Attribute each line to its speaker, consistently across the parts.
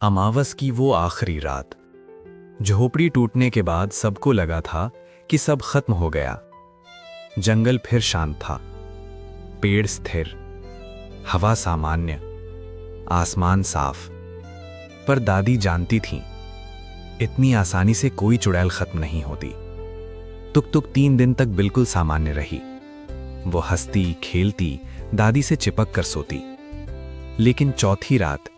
Speaker 1: अमावस की वो आखिरी रात। झोपड़ी टूटने के बाद सबको लगा था कि सब खत्म हो गया। जंगल फिर शांत था, पेड़ स्थिर, हवा सामान्य, आसमान साफ। पर दादी जानती थीं, इतनी आसानी से कोई चुड़ैल खत्म नहीं होती। तुक तुक 3 दिन तक बिल्कुल सामान्य रही। वो हंसती खेलती, दादी से चिपक कर सोती। लेकिन चौथी रात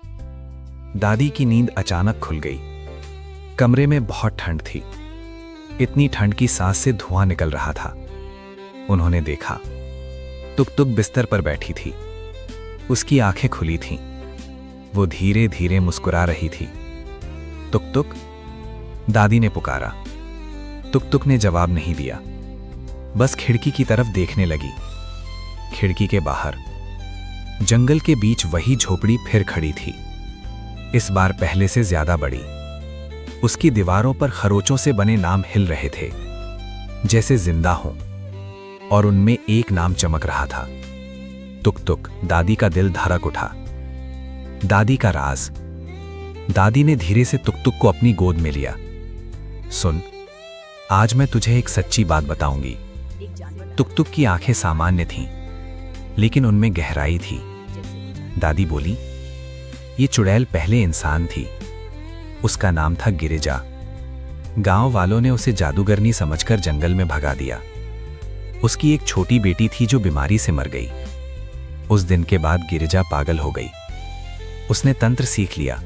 Speaker 1: दादी की नींद अचानक खुल गई। कमरे में बहुत ठंड थी, इतनी ठंड की सांस से धुआं निकल रहा था। उन्होंने देखा, तुक तुक बिस्तर पर बैठी थी। उसकी आंखें खुली थीं। वो धीरे धीरे मुस्कुरा रही थी। तुक तुक, दादी ने पुकारा। तुक तुक ने जवाब नहीं दिया, बस खिड़की की तरफ देखने लगी। खिड़की के बाहर जंगल के बीच वही झोपड़ी फिर खड़ी थी, इस बार पहले से ज्यादा बड़ी। उसकी दीवारों पर खरोचों से बने नाम हिल रहे थे, जैसे जिंदा हों, और उनमें एक नाम चमक रहा था, तुक तुक। दादी का दिल धड़क उठा। दादी का राज। दादी ने धीरे से तुक तुक को अपनी गोद में लिया। सुन, आज मैं तुझे एक सच्ची बात बताऊंगी। तुक तुक की आंखें सामान्य थीं, लेकिन उनमें गहराई थी। दादी बोली, ये चुड़ैल पहले इंसान थी। उसका नाम था गिरिजा। गांव वालों ने उसे जादूगरनी समझकर जंगल में भगा दिया। उसकी एक छोटी बेटी थी जो बीमारी से मर गई। उस दिन के बाद गिरिजा पागल हो गई। उसने तंत्र सीख लिया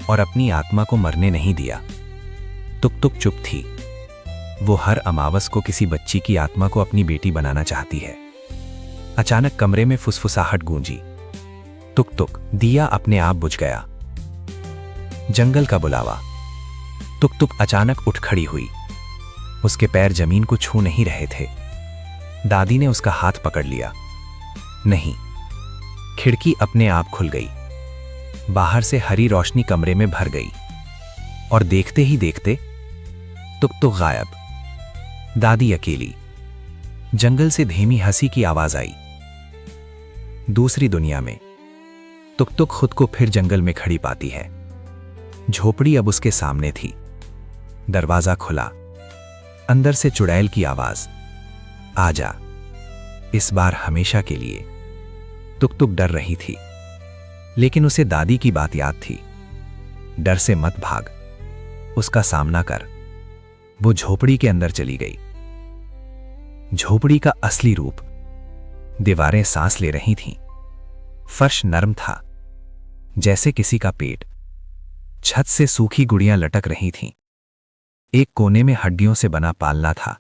Speaker 1: और अपनी आत्मा को मरने नहीं दिया। तुक तुक चुप थी। वो हर अमावस को किसी बच्ची की आत्मा को अपनी बेटी बनाना चाहती है। अचानक कमरे में फुसफुसाहट गूंजी। तुक तुक, दिया अपने आप बुझ गया। जंगल का बुलावा। तुक तुक अचानक उठ खड़ी हुई। उसके पैर जमीन को छू नहीं रहे थे। दादी ने उसका हाथ पकड़ लिया। नहीं। खिड़की अपने आप खुल गई। बाहर से हरी रोशनी कमरे में भर गई, और देखते ही देखते तुक तुक गायब। दादी अकेली। जंगल से धीमी हंसी की आवाज आई। दूसरी दुनिया में तुक तुक खुद को फिर जंगल में खड़ी पाती है। झोपड़ी अब उसके सामने थी। दरवाजा खुला। अंदर से चुड़ैल की आवाज, आजा, इस बार हमेशा के लिए। तुक तुक डर रही थी, लेकिन उसे दादी की बात याद थी। डर से मत भाग, उसका सामना कर। वो झोपड़ी के अंदर चली गई। झोपड़ी का असली रूप। दीवारें सांस ले रही थीं। फर्श नरम था, जैसे किसी का पेट। छत से सूखी गुड़ियां लटक रही थीं। एक कोने में हड्डियों से बना पालना था,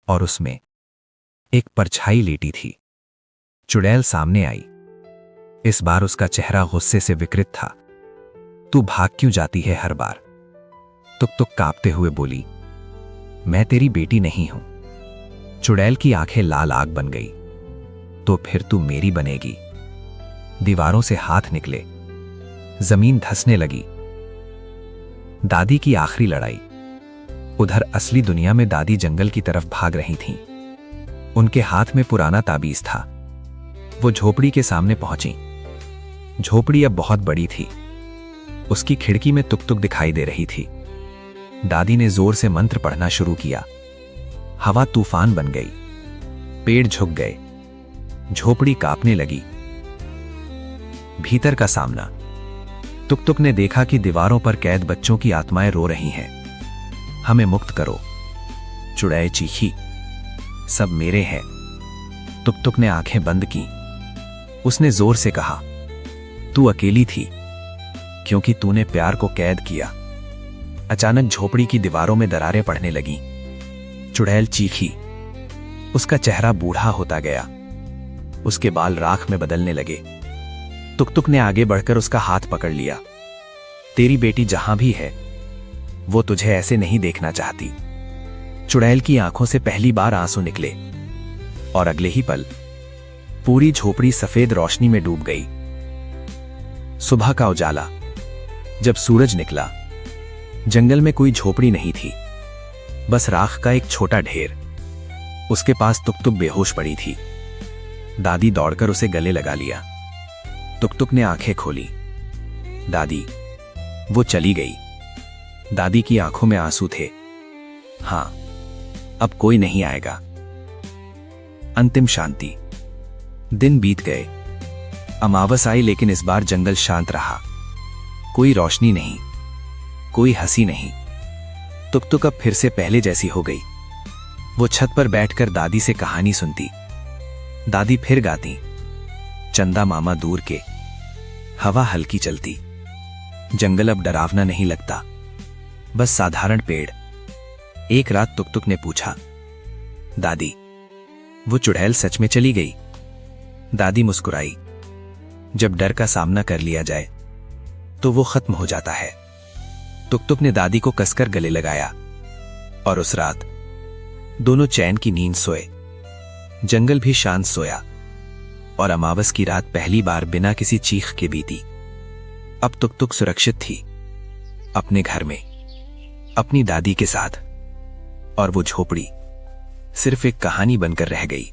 Speaker 1: और उसमें एक परछाई लेटी थी। चुड़ैल सामने आई। इस बार उसका चेहरा गुस्से से विकृत था। तू भाग क्यों जाती है हर बार? तुक तुक कांपते हुए बोली, मैं तेरी बेटी नहीं हूं। चुड़ैल की आंखें लाल आग बन गई। तो फिर तू मेरी बनेगी। दीवारों से हाथ निकले। जमीन धंसने लगी। दादी की आखिरी लड़ाई। उधर असली दुनिया में दादी जंगल की तरफ भाग रही थीं। उनके हाथ में पुराना ताबीज था। वो झोपड़ी के सामने पहुंची। झोपड़ी अब बहुत बड़ी थी। उसकी खिड़की में तुक तुक दिखाई दे रही थी। दादी ने जोर से मंत्र पढ़ना शुरू किया। हवा तूफान बन गई। पेड़ झुक गए। झोपड़ी कांपने लगी। भीतर का सामना। तुक तुक ने देखा कि दीवारों पर कैद बच्चों की आत्माएं रो रही हैं। हमें मुक्त करो। चुड़ैल चीखी, सब मेरे हैं। तुक तुक ने आंखें बंद की। उसने जोर से कहा, तू अकेली थी, क्योंकि तूने प्यार को कैद किया। अचानक झोपड़ी की दीवारों में दरारें पड़ने लगीं। चुड़ैल चीखी। उसका चेहरा बूढ़ा होता गया। उसके बाल राख में बदलने लगे। तुक तुक ने आगे बढ़कर उसका हाथ पकड़ लिया। तेरी बेटी जहां भी है, वो तुझे ऐसे नहीं देखना चाहती। चुड़ैल की आंखों से पहली बार आंसू निकले, और अगले ही पल पूरी झोपड़ी सफेद रोशनी में डूब गई। सुबह का उजाला। जब सूरज निकला, जंगल में कोई झोपड़ी नहीं थी, बस राख का एक छोटा ढेर। उसके पास तुक तुक बेहोश पड़ी थी। दादी दौड़कर उसे गले लगा लिया। तुक तुक ने आंखें खोली। दादी,
Speaker 2: वो चली गई। दादी की आंखों में आंसू थे। हाँ, अब कोई नहीं आएगा। अंतिम शांति। दिन बीत गए। अमावस आई, लेकिन इस बार जंगल शांत रहा। कोई रोशनी नहीं, कोई हंसी नहीं। तुक अब फिर से पहले जैसी हो गई। वो छत पर बैठकर दादी से कहानी सुनती। दादी फिर गाती, चंदा मामा दूर के। हवा हल्की चलती। जंगल अब डरावना नहीं लगता, बस साधारण पेड़। एक रात तुक ने पूछा, दादी, वो चुड़ैल सच में चली गई? दादी मुस्कुराई। जब डर का सामना कर लिया जाए तो वो खत्म हो जाता है। तुक ने दादी को कसकर गले लगाया और उस रात दोनों चैन की नींद सोए। जंगल भी शांत सोया और अमावस की रात पहली बार बिना किसी चीख के बीती। अब तुक सुरक्षित थी, अपने घर में, अपनी दादी के साथ, और वो झोपड़ी सिर्फ एक कहानी बनकर रह गई।